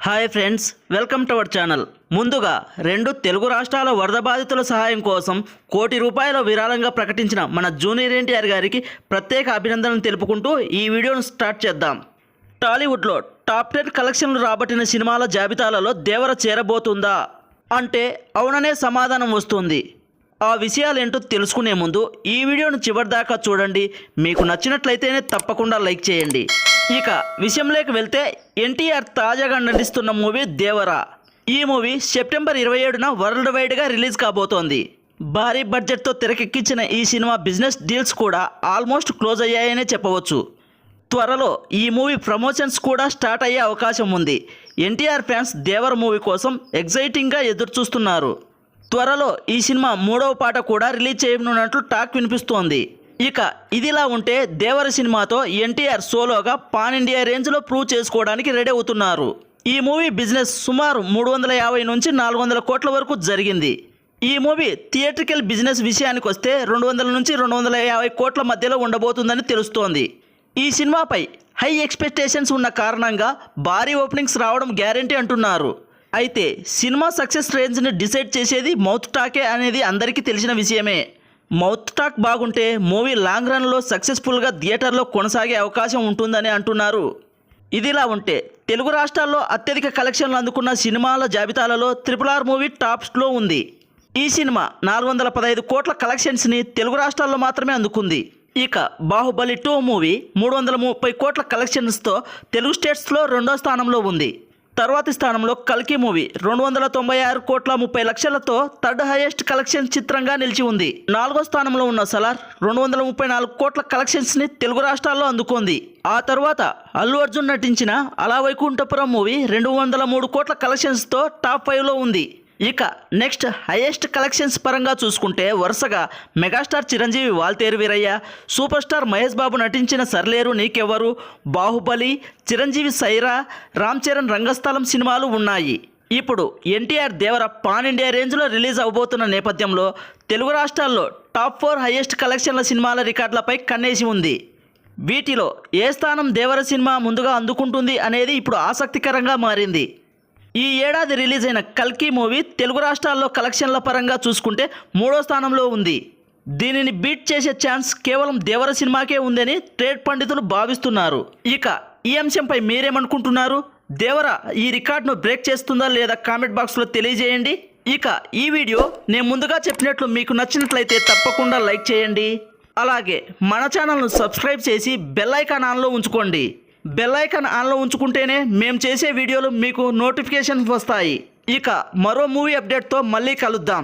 Hi friends, welcome to our channel. ముందుగా రెండు తెలుగు రాష్ట్రాల వరద బాధితుల సహాయం కోసం ₹1,00,00,000 విరాళంగా ప్రకటించిన మన జూనియర్ ఎన్టీఆర్ గారికి ప్రత్యేక అభినందనలు తెలుపుకుంటూ ఈ వీడియోను స్టార్ట్ చేద్దాం. టాలీవుడ్లో టాప్ 10 కలెక్షన్లు రాబట్టిన సినిమాల జాబితాలలో దేవర చేరబోతుందా అంటే అవుననే సమాధానం వస్తుంది. ఆ విషయాలేంటో తెలుసుకునే ముందు ఈ వీడియోను చివరిదాకా చూడండి. మీకు నచ్చినట్లయితేనే తప్పకుండా లైక్ చేయండి. ఇక విషయంలోకి వెళ్తే ఎన్టీఆర్ తాజాగా నటిస్తున్న మూవీ దేవర. ఈ మూవీ సెప్టెంబర్ 27న వరల్డ్ వైడ్గా రిలీజ్ కాబోతోంది. భారీ బడ్జెట్తో తెరకెక్కించిన ఈ సినిమా బిజినెస్ డీల్స్ కూడా ఆల్మోస్ట్ క్లోజ్ అయ్యాయనే చెప్పవచ్చు. త్వరలో ఈ మూవీ ప్రమోషన్స్ కూడా స్టార్ట్ అయ్యే అవకాశం ఉంది. ఎన్టీఆర్ ఫ్యాన్స్ దేవర మూవీ కోసం ఎగ్జైటింగ్గా ఎదురుచూస్తున్నారు. త్వరలో ఈ సినిమా 3వ పాట కూడా రిలీజ్ చేయనున్నట్లు టాక్ వినిపిస్తోంది. ఇక ఇదిలా ఉంటే దేవర సినిమాతో ఎన్టీఆర్ సోలోగా పాన్ ఇండియా రేంజ్లో ప్రూవ్ చేసుకోవడానికి రెడీ అవుతున్నారు. ఈ మూవీ బిజినెస్ సుమారు 350 నుంచి 400 కోట్ల వరకు జరిగింది. ఈ మూవీ థియేట్రికల్ బిజినెస్ విషయానికి వస్తే 200 నుంచి 250 కోట్ల మధ్యలో ఉండబోతుందని తెలుస్తోంది. ఈ సినిమాపై హై ఎక్స్పెక్టేషన్స్ ఉన్న కారణంగా భారీ ఓపెనింగ్స్ రావడం గ్యారంటీ అంటున్నారు. అయితే సినిమా సక్సెస్ రేంజ్ని డిసైడ్ చేసేది మౌత్ టాకే అనేది అందరికీ తెలిసిన విషయమే. మౌత్ టాక్ బాగుంటే మూవీ లాంగ్ రన్లో సక్సెస్ఫుల్గా థియేటర్లో కొనసాగే అవకాశం ఉంటుందని అంటున్నారు. ఇదిలా ఉంటే తెలుగు రాష్ట్రాల్లో అత్యధిక కలెక్షన్లు అందుకున్న సినిమాల జాబితాలలో RRR మూవీ టాప్స్లో ఉంది. ఈ సినిమా 415 కోట్ల కలెక్షన్స్ని తెలుగు రాష్ట్రాల్లో మాత్రమే అందుకుంది. ఇక బాహుబలి 2 మూవీ 330 కోట్ల కలెక్షన్స్తో తెలుగు స్టేట్స్లో 2వ స్థానంలో ఉంది. తర్వాతి స్థానంలో కల్కి మూవీ 296 కోట్ల 30 లక్షలతో థర్డ్ హైయెస్ట్ కలెక్షన్ చిత్రంగా నిలిచి ఉంది. 4వ స్థానంలో ఉన్న సలార్ 234 కోట్ల కలెక్షన్స్ని తెలుగు రాష్ట్రాల్లో అందుకుంది. ఆ తర్వాత అల్లు అర్జున్ నటించిన అలా వైకుంఠపురం మూవీ 203 కోట్ల కలెక్షన్స్తో టాప్ 5లో ఉంది. ఇక నెక్స్ట్ హైయెస్ట్ కలెక్షన్స్ పరంగా చూసుకుంటే వరుసగా megastar Chiranjeevi Waltair Veerayya, super star Mahesh Babu నటించిన సర్లేరు నీకెవ్వరు, బాహుబలి, చిరంజీవి సైరా, రామ్ చరణ్ రంగస్థలం సినిమాలు ఉన్నాయి. ఇప్పుడు ఎన్టీఆర్ దేవర పాన్ ఇండియా రేంజ్లో రిలీజ్ అవబోతున్న నేపథ్యంలో తెలుగు రాష్ట్రాల్లో టాప్ 4 హైయెస్ట్ కలెక్షన్ల సినిమాల రికార్డులపై కన్నేసి ఉంది. వీటిలో ఏ స్థానం దేవర సినిమా ముందుగా అందుకుంటుంది అనేది ఇప్పుడు ఆసక్తికరంగా మారింది. ఈ ఏడాది రిలీజ్ అయిన కల్కి మూవీ తెలుగు రాష్ట్రాల్లో కలెక్షన్ల పరంగా చూసుకుంటే 3వ స్థానంలో ఉంది. దీనిని బీట్ చేసే ఛాన్స్ కేవలం దేవర సినిమాకే ఉందని ట్రేడ్ పండితులు భావిస్తున్నారు. ఇక ఈ అంశంపై మీరేమనుకుంటున్నారు? దేవర ఈ రికార్డును బ్రేక్ చేస్తుందా లేదా కామెంట్ బాక్స్లో తెలియజేయండి. ఇక ఈ వీడియో నేను ముందుగా చెప్పినట్లు మీకు నచ్చినట్లయితే తప్పకుండా లైక్ చేయండి. అలాగే మన ఛానల్ను సబ్స్క్రైబ్ చేసి బెల్ ఐకాన్ ఆన్లో ఉంచుకోండి. బెల్ ఐకాన్ ఆన్లో ఉంచుకుంటేనే మేము చేసే వీడియోలు మీకు నోటిఫికేషన్ వస్తాయి. ఇక మరో మూవీ అప్డేట్తో మళ్ళీ కలుద్దాం.